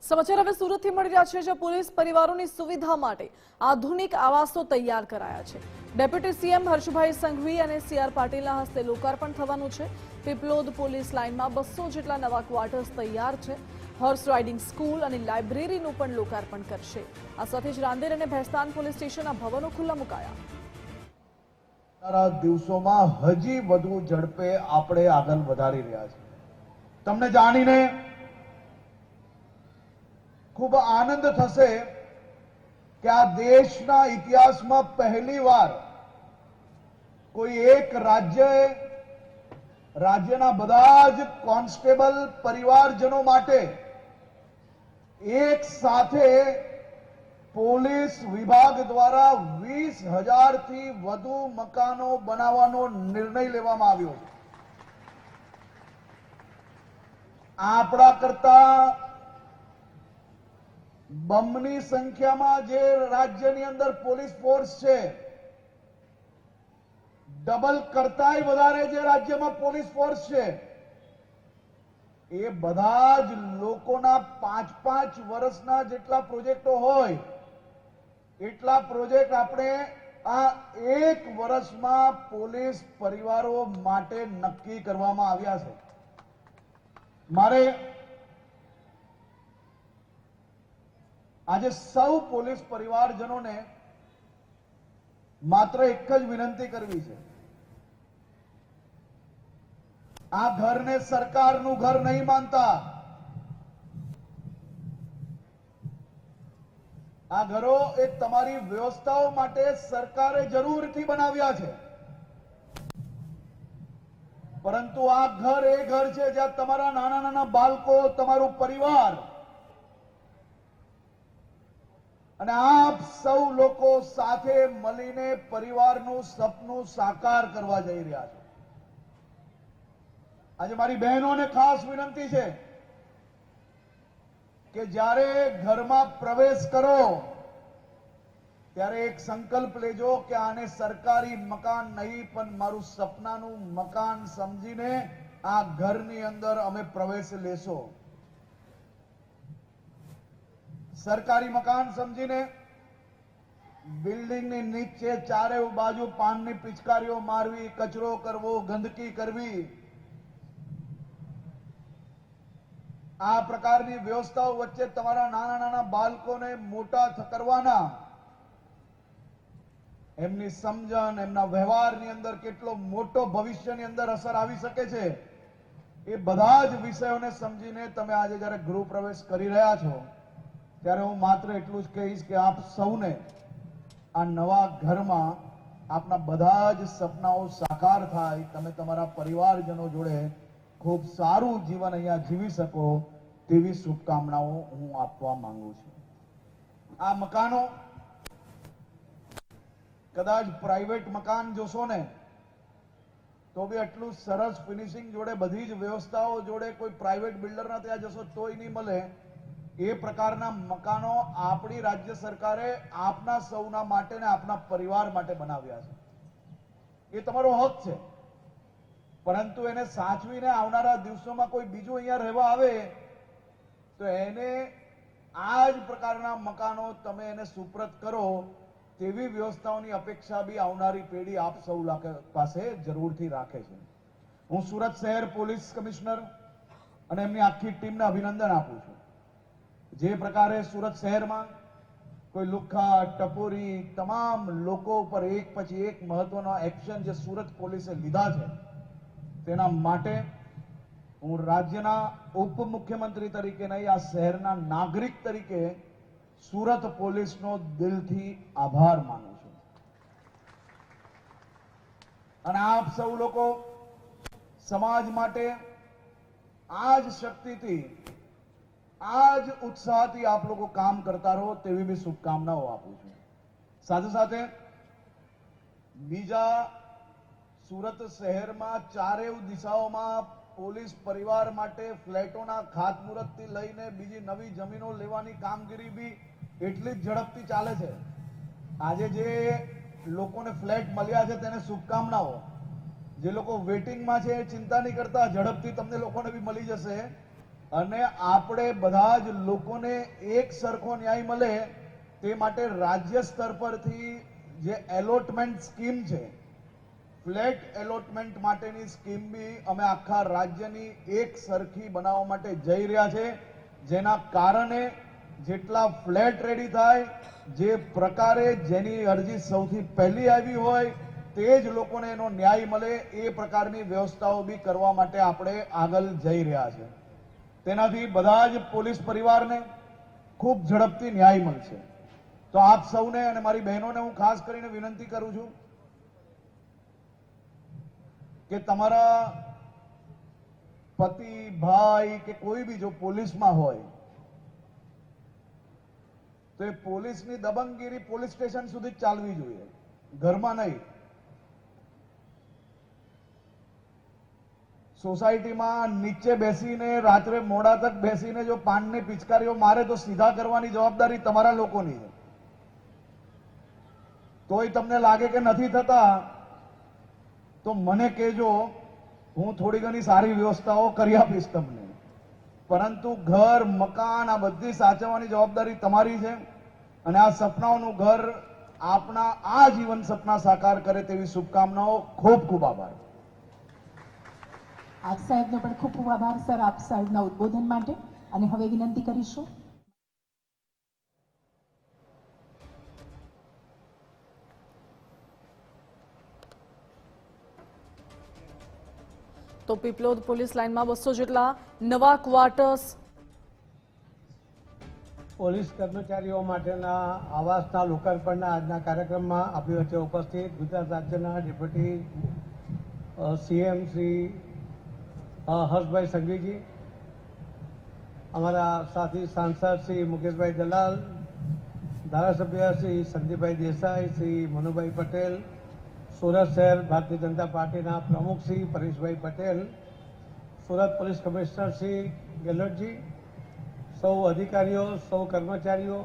સમાચાર હવે સુરતથી મળી રહ્યા છે, જ્યાં પોલીસ પરિવારોની સુવિધા માટે આધુનિક આવાસો તૈયાર કરાયા છે। ડેપ્યુટી સીએમ હર્ષભાઈ સંઘવી અને સીઆર પાટીલના હસ્તે લોકાર્પણ થવાનું છે। પીપલોદ પોલીસ લાઇનમાં 200 જેટલા નવા ક્વાર્ટર્સ તૈયાર છે। હોર્સ રાઇડિંગ સ્કૂલ અને લાઇબ્રેરીનું પણ લોકાર્પણ કરશે। આ સાથે જ રાંદેર અને ભેસ્તાન પોલીસ સ્ટેશનના ભવનો ખુલ્લા મુકાયા। દિવસોમાં હજી વધુ ઝડપે આપણે આગળ વધારી રહ્યા છીએ। તમને જાણીને ખૂબ આનંદ થશે કે આ દેશના ઇતિહાસમાં પહેલીવાર કોઈ એક રાજ્યના બધા જ કોન્સ્ટેબલ પરિવારજનો માટે એક સાથે પોલીસ વિભાગ દ્વારા 20,000 થી વધુ મકાનો બનાવવાનો નિર્ણય લેવામાં આવ્યો છે। આપણા કરતા બમની સંખ્યામાં જે રાજ્યની અંદર પોલીસ ફોર્સ છે, ડબલ કરતાંય વધારે જે રાજ્યમાં પોલીસ ફોર્સ છે, એ બધા જ લોકોના 5-5 વર્ષના જેટલા પ્રોજેક્ટો હોય એટલા પ્રોજેક્ટ આપણે આ એક વર્ષમાં પોલીસ પરિવારો માટે નક્કી કરવામાં આવ્યા છે। મારે આજે સૌ પોલીસ પરિવારજનોને માત્ર એક જ વિનંતી કરવી છે। આ ઘરને સરકારનું ઘર નહીં માનતા। આ ઘરો એ તમારી વ્યવસ્થાઓ માટે સરકારે જરૂરથી બનાવ્યા છે, પરંતુ આ ઘર એ ઘર છે જ્યાં તમારા નાના નાના બાળકો, તમારું પરિવાર અને આપ સૌ લોકો સાથે મળીને પરિવારનું સપનું સાકાર કરવા જઈ રહ્યા છો। આજે મારી બહેનોને ખાસ વિનંતી છે કે જ્યારે ઘરમાં પ્રવેશ કરો ત્યારે એક સંકલ્પ લેજો કે આને સરકારી મકાન નહીં પણ મારું સપનાનું મકાન સમજીને આ ઘરની અંદર અમે પ્રવેશ લેશો। સરકારી મકાન સમજીને બિલ્ડિંગની નીચે ચારે બાજુ પાનની પિચકારીઓ મારવી, કચરો કરવો, ગંદકી કરવી, આ પ્રકારની વ્યવસ્થાઓ વચ્ચે તમારા નાના નાના બાળકોને મોટા કરવાના, એમની સમજણ, એમના વ્યવહારની અંદર કેટલો મોટો ભવિષ્યની અંદર અસર આવી શકે છે, એ બધા જ વિષયોને સમજીને તમે આજે જ્યારે ગૃહ પ્રવેશ કરી રહ્યા છો ત્યારે હું માત્ર એટલું જ કહીશ કે આપ સૌને આ નવા ઘરમાં આપના બધા જ સપનાઓ સાકાર થાય, તમે તમારા પરિવારજનો જોડે ખૂબ સારું જીવન અહીંયા જીવી શકો તેવી શુભકામનાઓ હું આપવા માંગુ છું। આ મકાનો કદાચ પ્રાઇવેટ મકાન જોશો ને તો બી આટલું સરસ ફિનિશિંગ જોડે, બધી જ વ્યવસ્થાઓ જોડે કોઈ પ્રાઇવેટ બિલ્ડરના ત્યાં જશો તોય નહીં મળે એ પ્રકારના મકાનો આપણી રાજ્ય સરકારે આપના સૌના માટે ને આપના પરિવાર માટે બનાવ્યા છે। એ તમારો હક છે, પરંતુ એને સાચવીને આવનારા દિવસોમાં કોઈ બીજું અહીંયા રહેવા આવે તો એને આ જ પ્રકારના મકાનો તમે એને સુપ્રત કરો તેવી વ્યવસ્થાઓની અપેક્ષા બી આવનારી પેઢી આપ સૌ પાસે જરૂરથી રાખે છે। હું સુરત શહેર પોલીસ કમિશનર અને એમની આખી ટીમને અભિનંદન આપું છું। જે પ્રકારે સુરત શહેરમાં કોઈ લુખ્ખા, ટપોરી, તમામ લોકો ઉપર એક પછી એક મહત્વના એક્શન જે સુરત પોલીસે લીધા છે તેના માટે હું રાજ્યના ઉપમુખ્યમંત્રી તરીકે નહીં, આ શહેરના નાગરિક તરીકે સુરત પોલીસનો દિલથી આભાર માનું છું। અને આપ સૌ લોકો સમાજ માટે આ જ શક્તિથી, આ જ ઉત્સાહથી આપ લોકો કામ કરતા રહો તેવી બી શુભકામનાઓ આપું છું। સાથે સાથે બીજા સુરત શહેરમાં ચારેય દિશાઓમાં પોલીસ પરિવાર માટે ફ્લેટોના ખાતમુહૂર્તથી લઈને બીજી નવી જમીનો લેવાની કામગીરી બી એટલી જ ઝડપથી ચાલે છે। આજે જે લોકોને ફ્લેટ મળ્યા છે તેને શુભકામનાઓ, જે લોકો વેટિંગમાં છે ચિંતા નહીં કરતા, ઝડપથી તમને લોકોને બી મળી જશે। અને આપણે બધા જ લોકોને એક સરખો ન્યાય મળે તે માટે રાજ્ય સ્તર પરથી જે એલોટમેન્ટ સ્કીમ છે, ફ્લેટ એલોટમેન્ટ માટેની સ્કીમ બી અમે આખા રાજ્યની એક સરખી બનાવવા માટે જઈ રહ્યા છે, જેના કારણે જેટલા ફ્લેટ રેડી થાય, જે પ્રકારે જેની અરજી સૌથી પહેલી આવી હોય તે જ લોકોને એનો ન્યાય મળે એ પ્રકારની વ્યવસ્થાઓ બી કરવા માટે આપણે આગળ જઈ રહ્યા છે. તેનાથી બધા જ પોલીસ પરિવારને ખૂબ ઝડપથી ન્યાય મળશે. તો આપ સૌને અને મારી બહેનોને હું ખાસ કરીને વિનંતી કરું છું કે તમારા પતિ, ભાઈ કે કોઈ બી જો પોલીસમાં હોય તો એ પોલીસની દબંગગીરી પોલીસ સ્ટેશન સુધી જ ચાલવી જોઈએ, ઘરમાં નહીં. સોસાયટીમાં નીચે બેસીને રાત્રે મોડા તક બેસીને જો પાનની પિચકારીઓ મારે તો સીધા કરવાની જવાબદારી તમારા લોકોની છે. તોય તમને લાગે કે નથી થતા તો મને કહેજો, હું થોડી ઘણી સારી વ્યવસ્થાઓ કરી આપીશ તમને. પરંતુ ઘર, મકાન આ બધી સાચવવાની જવાબદારી તમારી છે અને આ સપનાઓનું ઘર આપણા આ જીવન સપના સાકાર કરે તેવી શુભકામનાઓ. ખૂબ ખૂબ આભાર. આપ સાહેબનો પણ ખૂબ ખૂબ આભાર સર, આપ સાહેબના ઉદ્બોધન માટે. અને હવે વિનંતી કરીશું તો પીપલોદ પોલીસ લાઇનમાં 200 જેટલા નવા ક્વાર્ટર્સ, પોલીસ કર્મચારીઓ માટેના આવાસના લોકાર્પણના આજના કાર્યક્રમમાં આપણી વચ્ચે ઉપસ્થિત ગુજરાત રાજ્યના ડેપ્યુટી સીએમ શ્રી હર્ષભાઈ સંઘવીજી, અમારા સાથી સાંસદ શ્રી મુકેશભાઈ દલાલ, ધારાસભ્ય શ્રી સંદીપભાઈ દેસાઈ, શ્રી મનુભાઈ પટેલ, સુરત શહેર ભારતીય જનતા પાર્ટીના પ્રમુખ શ્રી પરેશભાઈ પટેલ, સુરત પોલીસ કમિશનર શ્રી ગેહલોતજી, સૌ અધિકારીઓ, સૌ કર્મચારીઓ,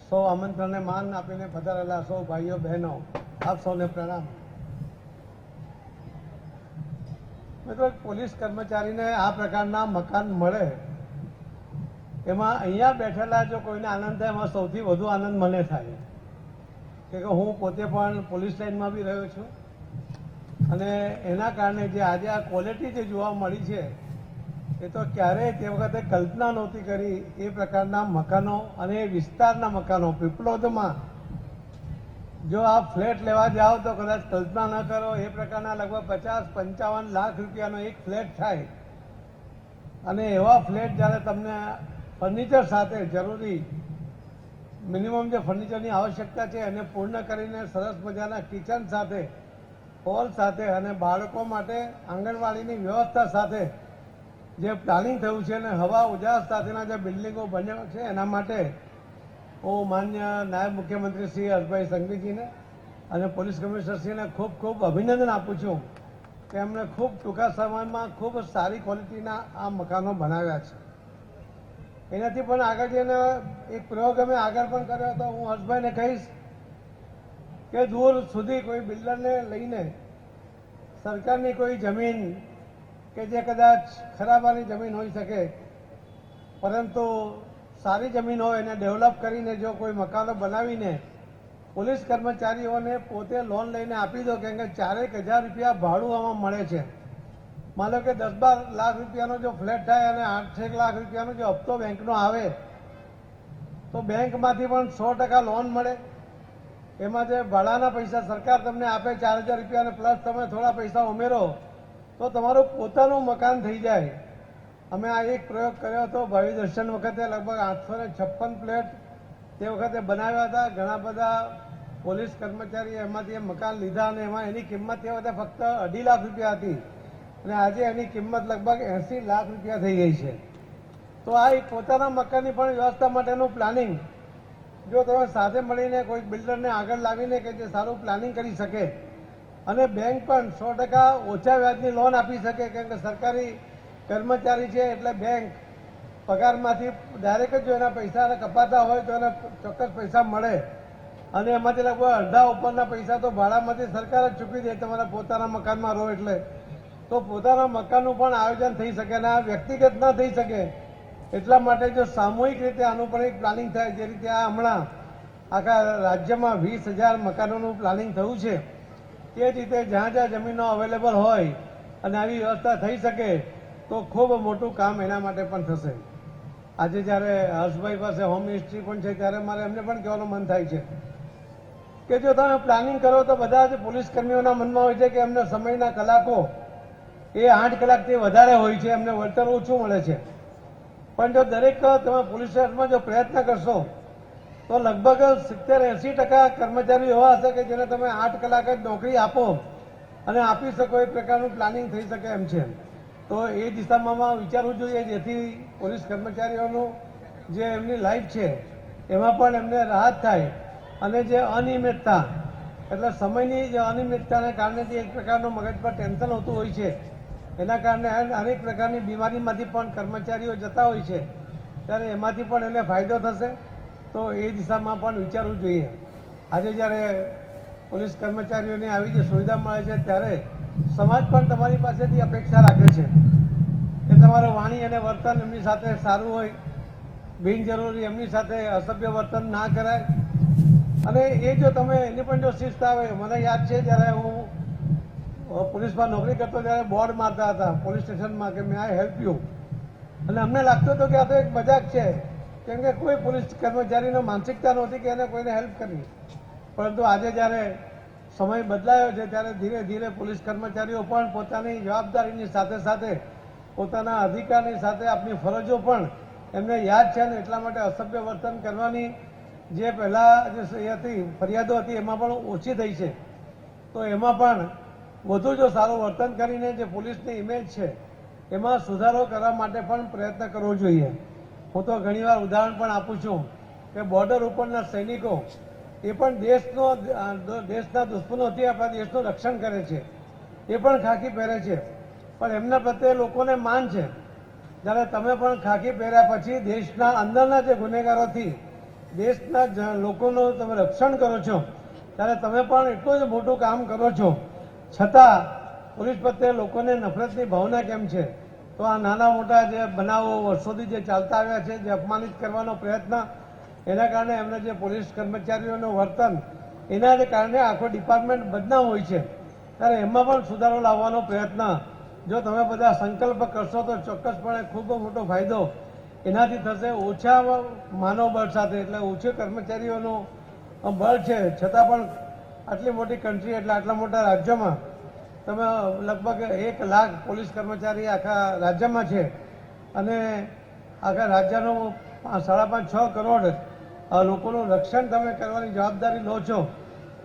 સૌ આમંત્રણને માન આપીને પધારેલા સૌ ભાઈઓ બહેનો, આપ સૌને પ્રણામ. મિત્રો, પોલીસ કર્મચારીને આ પ્રકારના મકાન મળે એમાં અહીંયા બેઠેલા જો કોઈને આનંદ થાય એમાં સૌથી વધુ આનંદ મને થાય કે હું પોતે પણ પોલીસ લાઇનમાં બી રહ્યો છું અને એના કારણે જે આજે આ ક્વોલિટી જે જોવા મળી છે એ તો ક્યારેય તે વખતે કલ્પના નહોતી કરી. એ પ્રકારના મકાનો અને એ વિસ્તારના મકાનો પીપલોદમાં જો આપ ફ્લેટ લેવા જાઓ તો કદાચ કલ્પના ન કરો એ પ્રકારના લગભગ 50-55 લાખ રૂપિયાનો એક ફ્લેટ થાય. અને એવા ફ્લેટ જ્યારે તમને ફર્નિચર સાથે જરૂરી મિનિમમ જે ફર્નિચરની આવશ્યકતા છે એને પૂર્ણ કરીને સરસ મજાના કિચન સાથે, હોલ સાથે અને બાળકો માટે આંગણવાડીની વ્યવસ્થા સાથે જે પ્લાનિંગ થયું છે અને હવા ઉજાસ સાથેના જે બિલ્ડિંગો બન્યો છે એના માટે હું માન્ય નાયબ મુખ્યમંત્રી શ્રી હર્ષભાઈ સંઘવીજીને અને પોલીસ કમિશનરશ્રીને ખૂબ ખૂબ અભિનંદન આપું છું કે એમણે ખૂબ ટૂંકા સમયમાં ખૂબ સારી ક્વોલિટીના આ મકાનો બનાવ્યા છે. એનાથી પણ આગળ જઈને એક પ્રયોગ અમે આગળ પણ કર્યો હતો. હું હર્ષભાઈને કહીશ કે દૂર સુધી કોઈ બિલ્ડરને લઈને સરકારની કોઈ જમીન કે જે કદાચ ખરાબાની જમીન હોઈ શકે પરંતુ સારી જમીન હોય એને ડેવલપ કરીને જો કોઈ મકાનો બનાવીને પોલીસ કર્મચારીઓને પોતે લોન લઈને આપી દો, કેમ કે 4,000 રૂપિયા ભાડું આમાં મળે છે. માનો કે 10-12 લાખ રૂપિયાનો જો ફ્લેટ થાય અને 8-1 લાખ રૂપિયાનો જો હપ્તો બેંકનો આવે તો બેંકમાંથી પણ 100% લોન મળે. એમાં જે ભાડાના પૈસા સરકાર તમને આપે 4,000 રૂપિયા અને પ્લસ તમે થોડા પૈસા ઉમેરો તો તમારું પોતાનું મકાન થઈ જાય. અમે આ એક પ્રયોગ કર્યો હતો ભાવિ દર્શન વખતે, લગભગ 856 ફ્લેટ તે વખતે બનાવ્યા હતા. ઘણા બધા પોલીસ કર્મચારીઓ એમાંથી મકાન લીધા અને એમાં એની કિંમત તે વખતે ફક્ત 2.5 લાખ રૂપિયા હતી અને આજે એની કિંમત લગભગ 80 લાખ રૂપિયા થઈ ગઈ છે. તો આ એક પોતાના મકાનની પણ વ્યવસ્થા માટેનું પ્લાનિંગ જો તમે સાથે મળીને કોઈ બિલ્ડરને આગળ લાવીને કે જે સારું પ્લાનિંગ કરી શકે અને બેંક પણ 100% ઓછા વ્યાજની લોન આપી શકે, કેમ કે સરકારી કર્મચારી છે એટલે બેંક પગારમાંથી ડાયરેક્ટ જો એના પૈસા કપાતા હોય તો એને ચોક્કસ પૈસા મળે અને એમાંથી લગભગ અડધા ઉપરના પૈસા તો ભાડામાંથી સરકાર જ ચૂકવી દે તમારા પોતાના મકાનમાં રહો એટલે. તો પોતાના મકાનનું પણ આયોજન થઈ શકે અને આ વ્યક્તિગત ના થઈ શકે એટલા માટે જો સામૂહિક રીતે આનું પણ એક પ્લાનિંગ થાય, જે રીતે આ હમણાં આખા રાજ્યમાં 20,000 મકાનોનું પ્લાનિંગ થયું છે, તે જ રીતે જ્યાં જ્યાં જમીનો અવેલેબલ હોય અને આવી વ્યવસ્થા થઈ શકે તો ખૂબ મોટું કામ એના માટે પણ થશે. આજે જ્યારે હર્ષભાઈ પાસે હોમ મિનિસ્ટ્રી પણ છે ત્યારે મારે એમને પણ કહેવાનું મન થાય છે કે જો તમે પ્લાનિંગ કરો તો બધા જ પોલીસ કર્મીઓના મનમાં હોય છે કે એમને સમયના કલાકો એ 8 કલાકથી વધારે હોય છે, એમને વળતર ઓછું મળે છે. પણ જો દરેક તમે પોલીસ સ્ટેશનમાં જો પ્રયત્ન કરશો તો લગભગ 70-80% કર્મચારીઓ એવા હશે કે જેને તમે 8 કલાક જ નોકરી આપો અને આપી શકો એ પ્રકારનું પ્લાનિંગ થઈ શકે એમ છે. તો એ દિશામાં વિચારવું જોઈએ, જેથી પોલીસ કર્મચારીઓનું જે એમની લાઈફ છે એમાં પણ એમને રાહત થાય અને જે અનિયમિતતા એટલે સમયની જે અનિયમિતતાને કારણે જે એક પ્રકારનું મગજ પર ટેન્શન હોતું હોય છે, એના કારણે અનેક પ્રકારની બીમારીમાંથી પણ કર્મચારીઓ જતા હોય છે, ત્યારે એમાંથી પણ એને ફાયદો થશે. તો એ દિશામાં પણ વિચારવું જોઈએ. આજે જ્યારે પોલીસ કર્મચારીઓને આવી જે સુવિધા મળે છે ત્યારે સમાજ પણ તમારી પાસેથી અપેક્ષા રાખે છે કે તમારું વાણી અને વર્તન એમની સાથે સારું હોય, બિનજરૂરી એમની સાથે અસભ્ય વર્તન ના કરાય. અને એ જો તમે એની પણ જો શિસ્ત આવે, મને યાદ છે જ્યારે હું પોલીસમાં નોકરી કરતો ત્યારે બોર્ડ મારતા હતા પોલીસ સ્ટેશનમાં કે મે આઈ હેલ્પ યુ, અને અમને લાગતું હતું કે આ તો એક મજાક છે, કેમ કે કોઈ પોલીસ કર્મચારીનો માનસિકતા નહોતી કે એને કોઈને હેલ્પ કરવી. પરંતુ આજે જ્યારે સમય બદલાયો છે ત્યારે ધીરે ધીરે પોલીસ કર્મચારીઓ પણ પોતાની જવાબદારીની સાથે સાથે પોતાના અધિકારની સાથે આપણી ફરજો પણ એમને યાદ છે, અને એટલા માટે અસભ્ય વર્તન કરવાની જે પહેલાં જે હતી ફરિયાદો હતી એમાં પણ ઓછી થઈ છે. તો એમાં પણ વધુ જો સારું વર્તન કરીને જે પોલીસની ઇમેજ છે એમાં સુધારો કરવા માટે પણ પ્રયત્ન કરવો જોઈએ. હું તો ઘણીવાર ઉદાહરણ પણ આપું છું કે બોર્ડર ઉપરના સૈનિકો એ પણ દેશના દુશ્મનોથી આપણા દેશનું રક્ષણ કરે છે, એ પણ ખાખી પહેરે છે, પણ એમના પ્રત્યે લોકોને માન છે. જ્યારે તમે પણ ખાખી પહેર્યા પછી દેશના અંદરના જે ગુનેગારોથી દેશના લોકોનું તમે રક્ષણ કરો છો, ત્યારે તમે પણ એટલું જ મોટું કામ કરો છો, છતાં પોલીસ પ્રત્યે લોકોને નફરતની ભાવના કેમ છે? તો આ નાના મોટા જે બનાવો વર્ષોથી જે ચાલતા આવ્યા છે, જે અપમાનિત કરવાનો પ્રયત્ન, એના કારણે એમને જે પોલીસ કર્મચારીઓનું વર્તન, એના જ કારણે આખો ડિપાર્ટમેન્ટ બદનામ હોય છે. ત્યારે એમાં પણ સુધારો લાવવાનો પ્રયત્ન જો તમે બધા સંકલ્પ કરશો તો ચોક્કસપણે ખૂબ મોટો ફાયદો એનાથી થશે. ઓછા માનવબળ સાથે, એટલે ઓછું કર્મચારીઓનું બળ છે, છતાં પણ આટલી મોટી કન્ટ્રી એટલે આટલા મોટા રાજ્યમાં તમે લગભગ 1 લાખ પોલીસ કર્મચારી આખા રાજ્યમાં છે, અને આખા રાજ્યનો 5.5-6 કરોડ લોકોનું રક્ષણ તમે કરવાની જવાબદારી લો છો,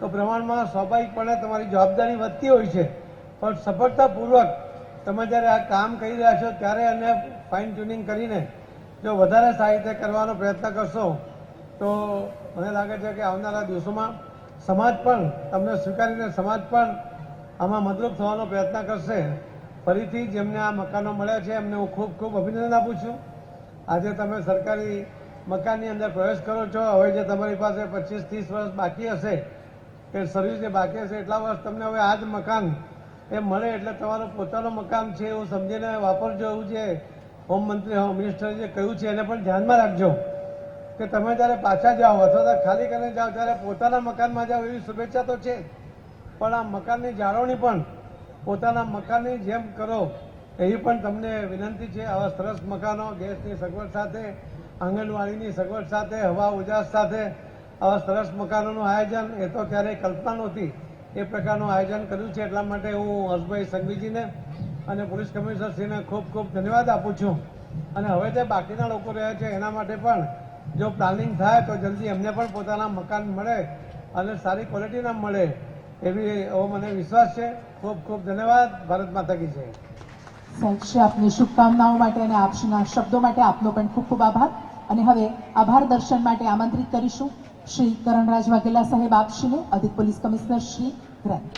તો પ્રમાણમાં સ્વાભાવિકપણે તમારી જવાબદારી વધતી હોય છે. પણ સફળતાપૂર્વક તમે જ્યારે આ કામ કરી રહ્યા છો ત્યારે એને ફાઇન ટ્યુનિંગ કરીને જો વધારે સારી રીતે કરવાનો પ્રયત્ન કરશો તો મને લાગે છે કે આવનારા દિવસોમાં સમાજ પણ તમને સ્વીકારીને સમાજ પણ આમાં મદદરૂપ થવાનો પ્રયત્ન કરશે. ફરીથી જેમને આ મકાનો મળ્યા છે એમને હું ખૂબ ખૂબ અભિનંદન આપું છું. આજે તમે સરકારી મકાનની અંદર પ્રવેશ કરો છો, હવે જે તમારી પાસે 25-30 વર્ષ બાકી હશે કે સર્વિસ જે બાકી હશે એટલા વર્ષ તમને હવે આ જ મકાન એ મળે, એટલે તમારું પોતાનું મકાન છે એવું સમજીને વાપરજો. એવું જે હોમ મંત્રી હોમ મિનિસ્ટરે જે કહ્યું છે એને પણ ધ્યાનમાં રાખજો કે તમે જ્યારે પાછા જાઓ અથવા તો ખાલી કરીને જાઓ ત્યારે પોતાના મકાનમાં જાઓ, એવી શુભેચ્છા તો છે, પણ આ મકાનની જાળવણી પણ પોતાના મકાનની જેમ કરો એવી પણ તમને વિનંતી છે. આવા સરસ મકાનો ગેસની સગવડ સાથે, આંગણવાડીની સગવડ સાથે, હવા ઉજાસ સાથે આવા સરસ મકાનોનું આયોજન એ તો ક્યારેય કલ્પના નહોતી, એ પ્રકારનું આયોજન કર્યું છે. એટલા માટે હું હર્ષભાઈ સંઘવીજીને અને પોલીસ કમિશનરશ્રીને ખૂબ ખૂબ ધન્યવાદ આપું છું. અને હવે જે બાકીના લોકો રહ્યા છે એના માટે પણ જો પ્લાનિંગ થાય તો જલ્દી એમને પણ પોતાના મકાન મળે અને સારી ક્વોલિટીના મળે એવી એવો મને વિશ્વાસ છે. ખૂબ ખૂબ ધન્યવાદ. ભારત માતા કી જય. સાહેબ, શ્રી આપની શુભકામનાઓ માટે અને આપના શબ્દો માટે આપનો પણ ખૂબ ખૂબ આભાર. અને હવે આભાર દર્શન માટે આમંત્રિત કરીશું શ્રી કરણરાજ વાઘેલા સાહેબ આપશ્રીને, અધિક પોલીસ કમિશનર શ્રી ગ્રેન્ડ.